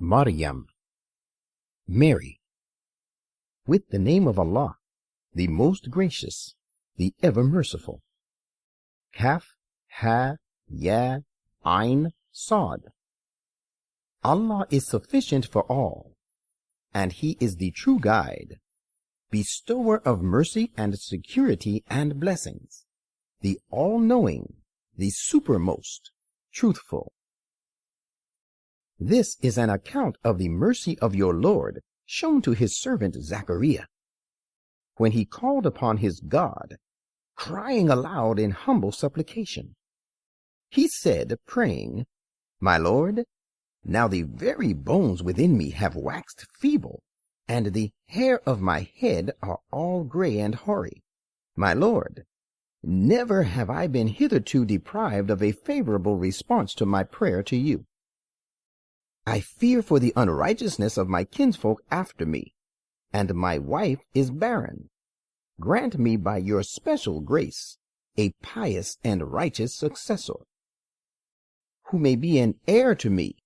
Maryam, Mary. With the name of Allah, the most gracious, the ever merciful. Kaf, Ha, Ya, Ain, Sad. Allah is sufficient for all, and He is the true guide, bestower of mercy and security and blessings, the all-knowing, the supermost, truthful. This is an account of the mercy of your Lord shown to his servant Zachariah, when he called upon his God, crying aloud in humble supplication. He said, praying, My Lord, now the very bones within me have waxed feeble, and the hair of my head are all gray and hoary. My Lord, never have I been hitherto deprived of a favorable response to my prayer to you. I fear for the unrighteousness of my kinsfolk after me, and my wife is barren. Grant me by your special grace a pious and righteous successor, who may be an heir to me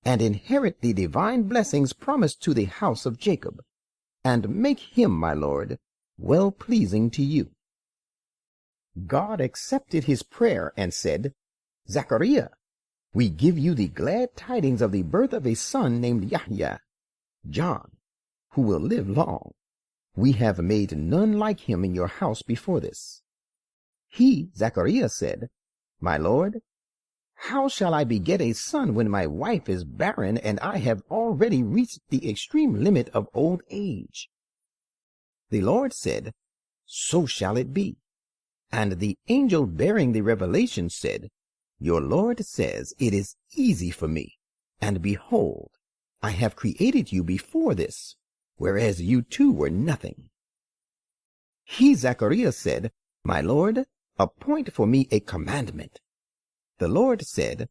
and inherit the divine blessings promised to the house of Jacob, and make him, my Lord, well-pleasing to you. God accepted his prayer and said, Zachariah, we give you the glad tidings of the birth of a son named Yahya, John, who will live long. We have made none like him in your house before this. He, Zachariah, said, My Lord, how shall I beget a son when my wife is barren and I have already reached the extreme limit of old age? The Lord said, So shall it be. And the angel bearing the revelation said, Your Lord says, It is easy for me, and behold, I have created you before this, whereas you too were nothing. He, Zachariah, said, My Lord, appoint for me a commandment. The Lord said,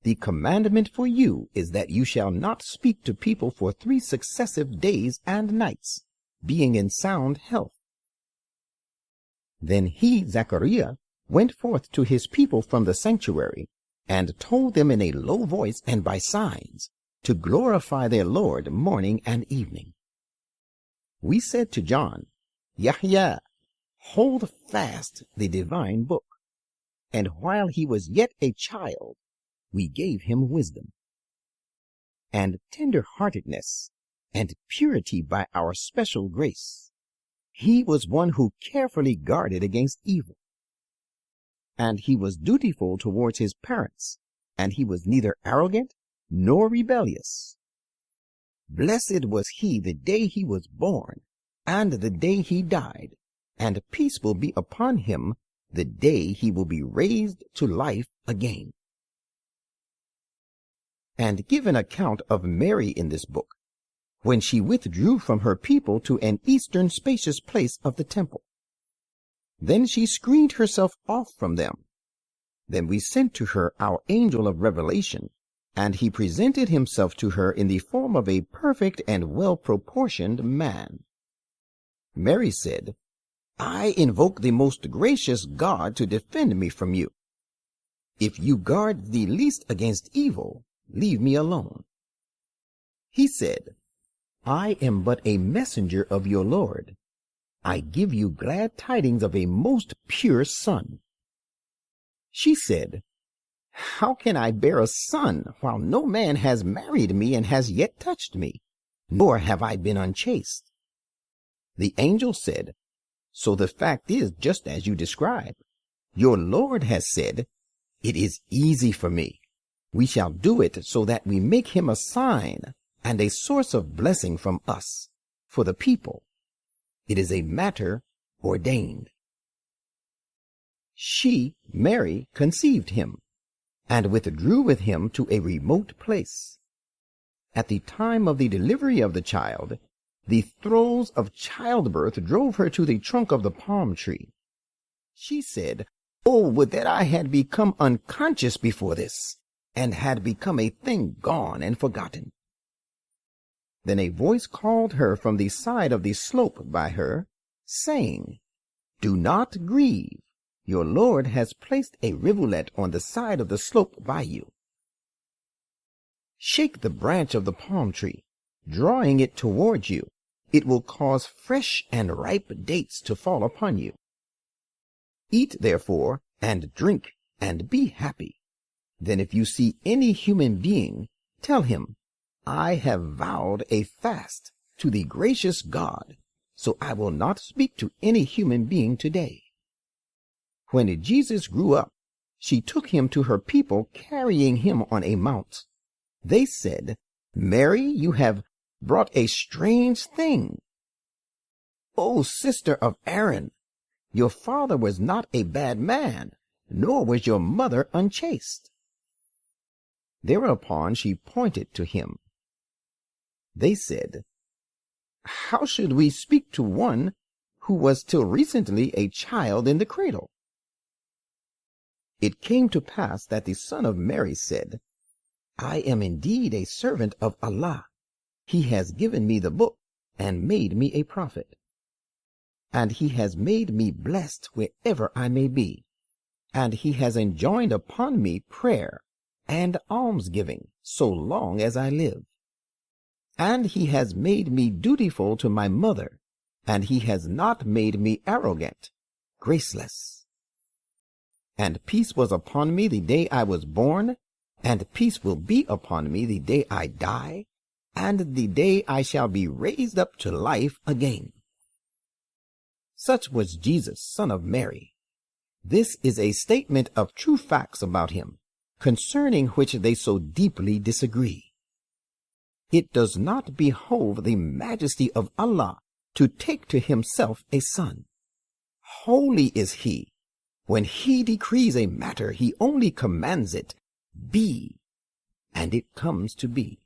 The commandment for you is that you shall not speak to people for 3 successive days and nights, being in sound health. Then he, Zachariah, went forth to his people from the sanctuary, and told them in a low voice and by signs, to glorify their Lord morning and evening. We said to John, Yahya, hold fast the divine book. And while he was yet a child, we gave him wisdom, and tender-heartedness, and purity by our special grace. He was one who carefully guarded against evil. And he was dutiful towards his parents, and he was neither arrogant nor rebellious. Blessed was he the day he was born, and the day he died, and peace will be upon him the day he will be raised to life again. And give an account of Mary in this book, when she withdrew from her people to an eastern spacious place of the temple. Then she screened herself off from them. Then we sent to her our angel of revelation, and he presented himself to her in the form of a perfect and well-proportioned man. Mary said, I invoke the most gracious God to defend me from you. If you guard the least against evil, leave me alone. He said, I am but a messenger of your Lord. I give you glad tidings of a most pure son. She said, How can I bear a son while no man has married me and has yet touched me, nor have I been unchaste? The angel said, So the fact is just as you describe. Your Lord has said, It is easy for me. We shall do it so that we make him a sign and a source of blessing from us, for the people. It is a matter ordained. She, Mary, conceived him, and withdrew with him to a remote place. At the time of the delivery of the child, the throes of childbirth drove her to the trunk of the palm tree. She said, Oh, would that I had become unconscious before this, and had become a thing gone and forgotten. Then a voice called her from the side of the slope by her, saying, Do not grieve. Your Lord has placed a rivulet on the side of the slope by you. Shake the branch of the palm tree, drawing it towards you. It will cause fresh and ripe dates to fall upon you. Eat, therefore, and drink, and be happy. Then if you see any human being, tell him, I have vowed a fast to the gracious God, so I will not speak to any human being today. When Jesus grew up, she took him to her people, carrying him on a mount. They said, Mary, you have brought a strange thing. O sister of Aaron, your father was not a bad man, nor was your mother unchaste. Thereupon she pointed to him. They said, How should we speak to one who was till recently a child in the cradle? It came to pass that the son of Mary said, I am indeed a servant of Allah. He has given me the book and made me a prophet. And he has made me blessed wherever I may be. And he has enjoined upon me prayer and almsgiving so long as I live. And he has made me dutiful to my mother, and he has not made me arrogant, graceless. And peace was upon me the day I was born, and peace will be upon me the day I die, and the day I shall be raised up to life again. Such was Jesus, son of Mary. This is a statement of true facts about him, concerning which they so deeply disagree. It does not behove the majesty of Allah to take to himself a son. Holy is he. When he decrees a matter, he only commands it, be, and it comes to be.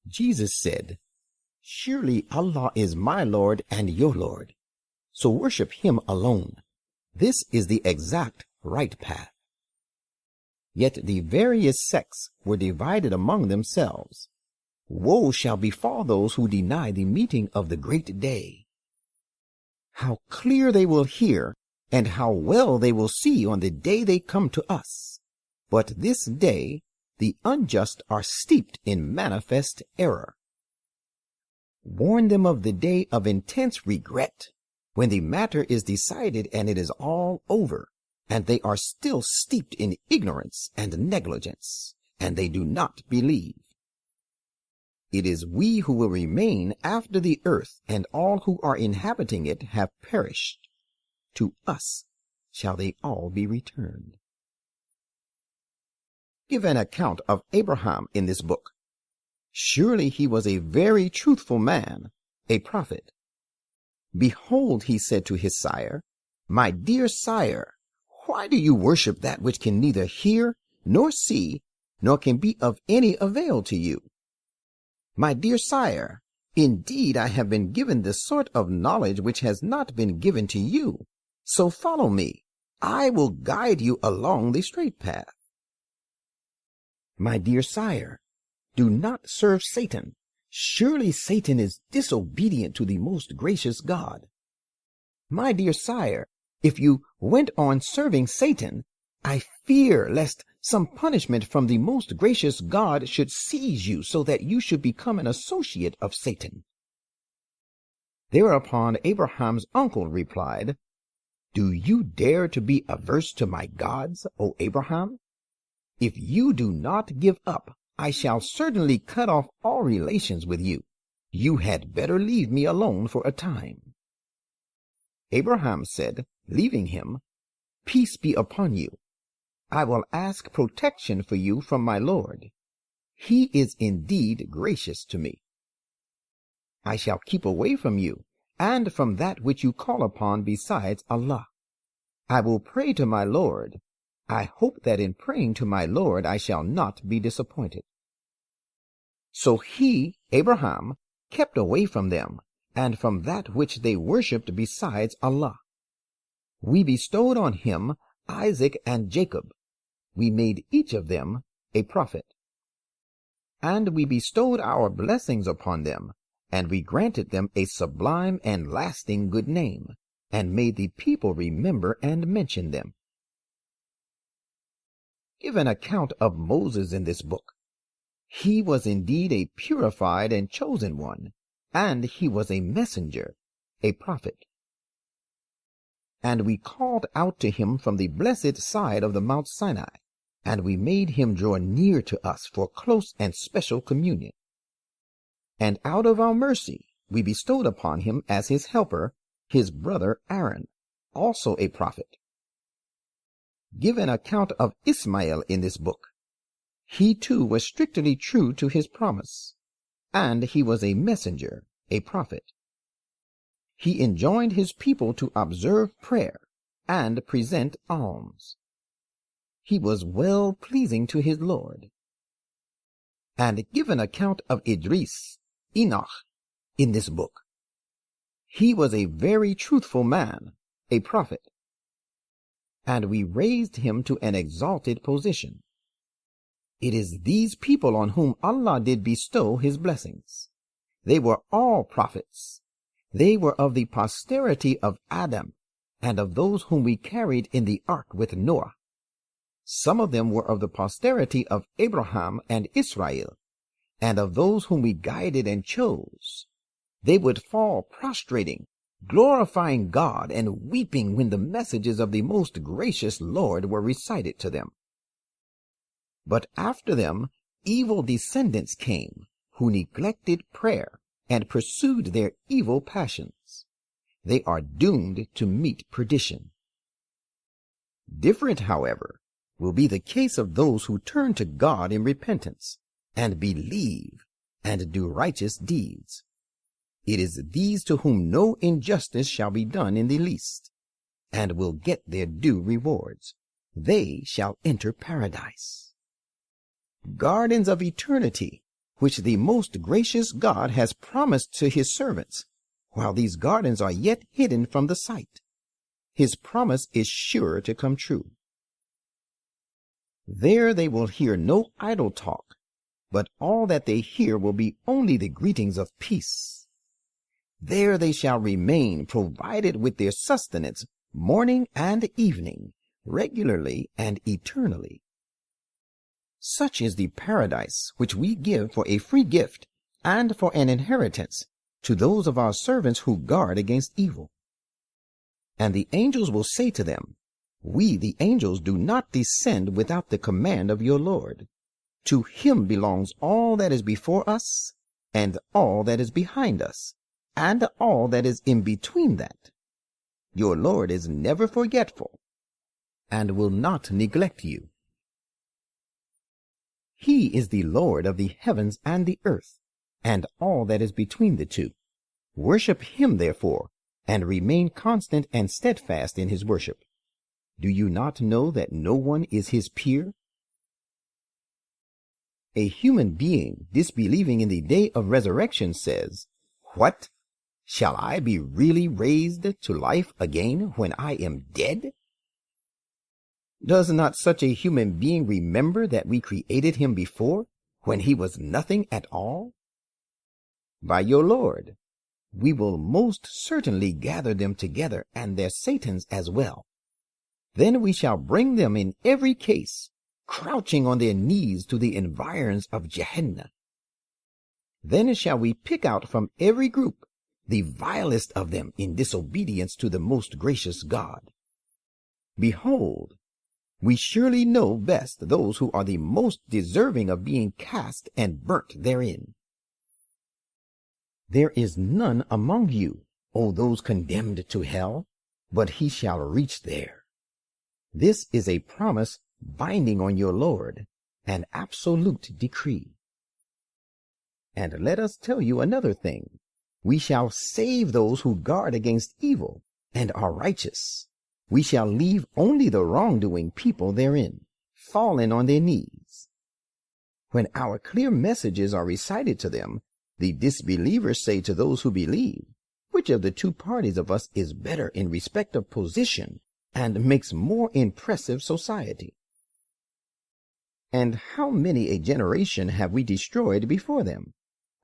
Jesus said, Surely Allah is my Lord and your Lord, so worship him alone. This is the exact right path. Yet the various sects were divided among themselves. Woe shall befall those who deny the meeting of the great day. How clear they will hear, and how well they will see on the day they come to us. But this day the unjust are steeped in manifest error. Warn them of the day of intense regret, when the matter is decided and it is all over, and they are still steeped in ignorance and negligence, and they do not believe. It is we who will remain after the earth, and all who are inhabiting it have perished. To us shall they all be returned. Give an account of Abraham in this book. Surely he was a very truthful man, a prophet. Behold, he said to his sire, My dear sire, why do you worship that which can neither hear, nor see, nor can be of any avail to you? My dear sire, indeed I have been given the sort of knowledge which has not been given to you. So follow me. I will guide you along the straight path. My dear sire, do not serve Satan. Surely Satan is disobedient to the most gracious God. My dear sire, if you went on serving Satan, I fear lest some punishment from the most gracious God should seize you so that you should become an associate of Satan. Thereupon Abraham's uncle replied, Do you dare to be averse to my gods, O Abraham? If you do not give up, I shall certainly cut off all relations with you. You had better leave me alone for a time. Abraham said, leaving him, Peace be upon you. I will ask protection for you from my Lord. He is indeed gracious to me. I shall keep away from you, and from that which you call upon besides Allah. I will pray to my Lord. I hope that in praying to my Lord I shall not be disappointed. So he, Abraham, kept away from them, and from that which they worshipped besides Allah. We bestowed on him Isaac and Jacob. We made each of them a prophet. And we bestowed our blessings upon them, and we granted them a sublime and lasting good name, and made the people remember and mention them. give an account of Moses in this book. He was indeed a purified and chosen one, and he was a messenger, a prophet. And we called out to him from the blessed side of the Mount Sinai, and we made him draw near to us for close and special communion. And out of our mercy we bestowed upon him as his helper his brother Aaron, also a prophet. Give an account of Ismael in this book. He too was strictly true to his promise, and he was a messenger, a prophet. He enjoined his people to observe prayer and present alms. He was well pleasing to his Lord. And give an account of Idris, Enoch, in this book. He was a very truthful man, a prophet, and we raised him to an exalted position. It is these people on whom Allah did bestow his blessings. They were all prophets. They were of the posterity of Adam, and of those whom we carried in the ark with Noah. Some of them were of the posterity of Abraham and Israel, and of those whom we guided and chose. They would fall prostrating, glorifying God and weeping when the messages of the most gracious Lord were recited to them. But after them evil descendants came, who neglected prayer and pursued their evil passions. They are doomed to meet perdition. Different, however, will be the case of those who turn to God in repentance and believe and do righteous deeds. It is these to whom no injustice shall be done in the least, and will get their due rewards. They shall enter paradise. Gardens of eternity, which the most gracious God has promised to his servants, while these gardens are yet hidden from the sight. His promise is sure to come true. There they will hear no idle talk, but all that they hear will be only the greetings of peace. There they shall remain, provided with their sustenance morning and evening, regularly and eternally. Such is the paradise which we give for a free gift and for an inheritance to those of our servants who guard against evil. And the angels will say to them, We, the angels, do not descend without the command of your Lord. To him belongs all that is before us, and all that is behind us, and all that is in between that. Your Lord is never forgetful, and will not neglect you. He is the Lord of the heavens and the earth, and all that is between the two. Worship him, therefore, and remain constant and steadfast in his worship. Do you not know that no one is his peer? A human being disbelieving in the day of resurrection says, What? Shall I be really raised to life again when I am dead? Does not such a human being remember that we created him before, when he was nothing at all? By your Lord, we will most certainly gather them together, and their satans as well. Then we shall bring them in every case, crouching on their knees to the environs of Gehenna. Then shall we pick out from every group the vilest of them in disobedience to the most gracious God. Behold, we surely know best those who are the most deserving of being cast and burnt therein. There is none among you, O those condemned to hell, but he shall reach there. This is a promise binding on your Lord, an absolute decree. And let us tell you another thing. We shall save those who guard against evil and are righteous. We shall leave only the wrongdoing people therein, fallen on their knees. When our clear messages are recited to them, the disbelievers say to those who believe, Which of the two parties of us is better in respect of position and makes more impressive society? And how many a generation have we destroyed before them,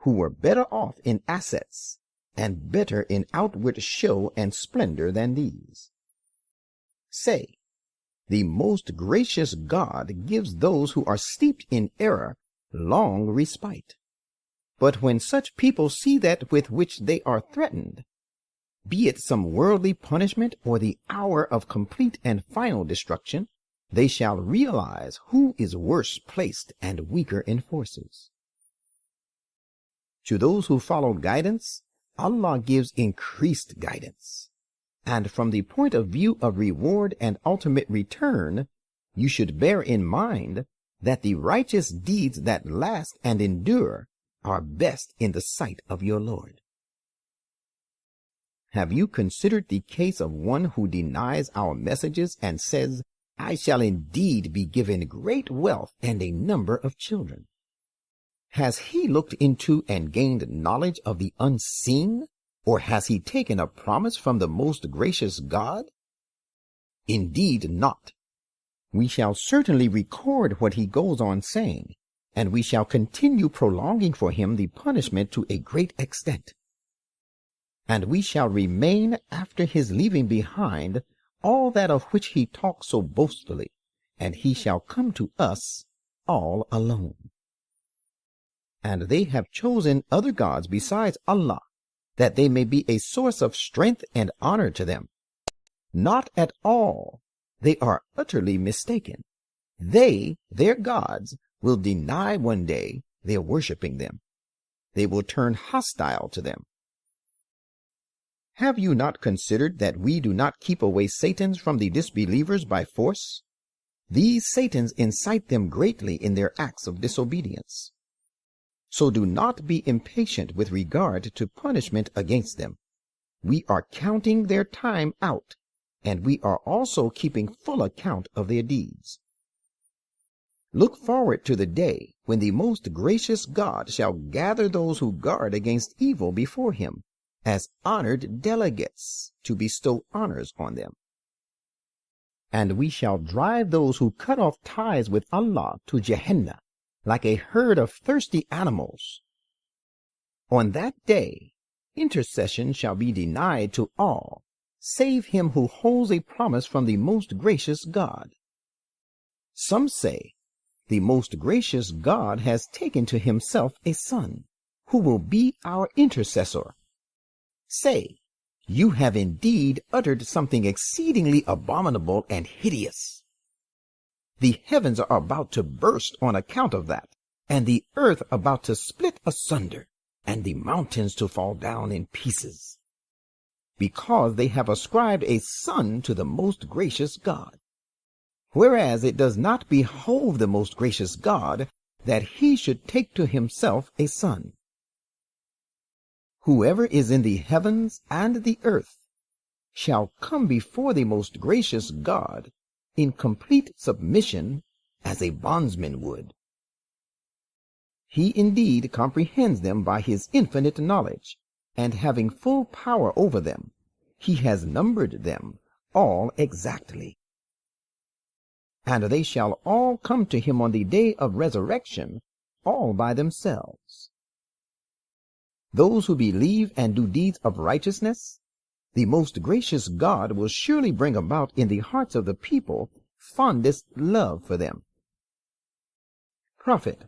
who were better off in assets and better in outward show and splendor than these? Say, the most gracious God gives those who are steeped in error long respite. But when such people see that with which they are threatened, be it some worldly punishment or the hour of complete and final destruction, they shall realize who is worse placed and weaker in forces. To those who follow guidance, Allah gives increased guidance. And from the point of view of reward and ultimate return, you should bear in mind that the righteous deeds that last and endure are best in the sight of your Lord. Have you considered the case of one who denies our messages and says, I shall indeed be given great wealth and a number of children? Has he looked into and gained knowledge of the unseen, or has he taken a promise from the most gracious God? Indeed not. We shall certainly record what he goes on saying, and we shall continue prolonging for him the punishment to a great extent. And we shall remain after his leaving behind all that of which he talks so boastfully, and he shall come to us all alone. And they have chosen other gods besides Allah, that they may be a source of strength and honor to them. Not at all. They are utterly mistaken. They, their gods, will deny one day their worshipping them. They will turn hostile to them. Have you not considered that we do not keep away Satans from the disbelievers by force? These Satans incite them greatly in their acts of disobedience. So do not be impatient with regard to punishment against them. We are counting their time out, and we are also keeping full account of their deeds. Look forward to the day when the most gracious God shall gather those who guard against evil before him as honored delegates to bestow honors on them. And we shall drive those who cut off ties with Allah to Jahannam like a herd of thirsty animals. On that day, intercession shall be denied to all, save him who holds a promise from the most gracious God. Some say, the most gracious God has taken to himself a son, who will be our intercessor. Say, you have indeed uttered something exceedingly abominable and hideous. The heavens are about to burst on account of that, and the earth about to split asunder, and the mountains to fall down in pieces, because they have ascribed a son to the most gracious God, whereas it does not behove the most gracious God that he should take to himself a son. Whoever is in the heavens and the earth shall come before the most gracious God in complete submission as a bondsman would. He indeed comprehends them by his infinite knowledge, and having full power over them, he has numbered them all exactly. And they shall all come to him on the day of resurrection, all by themselves. Those who believe and do deeds of righteousness, the most gracious God will surely bring about in the hearts of the people fondest love for them. Prophet,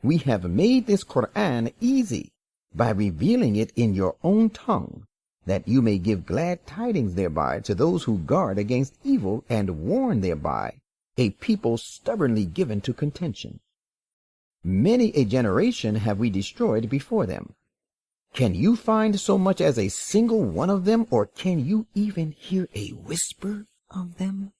we have made this Quran easy by revealing it in your own tongue, that you may give glad tidings thereby to those who guard against evil and warn thereby a people stubbornly given to contention. Many a generation have we destroyed before them. Can you find so much as a single one of them, or can you even hear a whisper of them?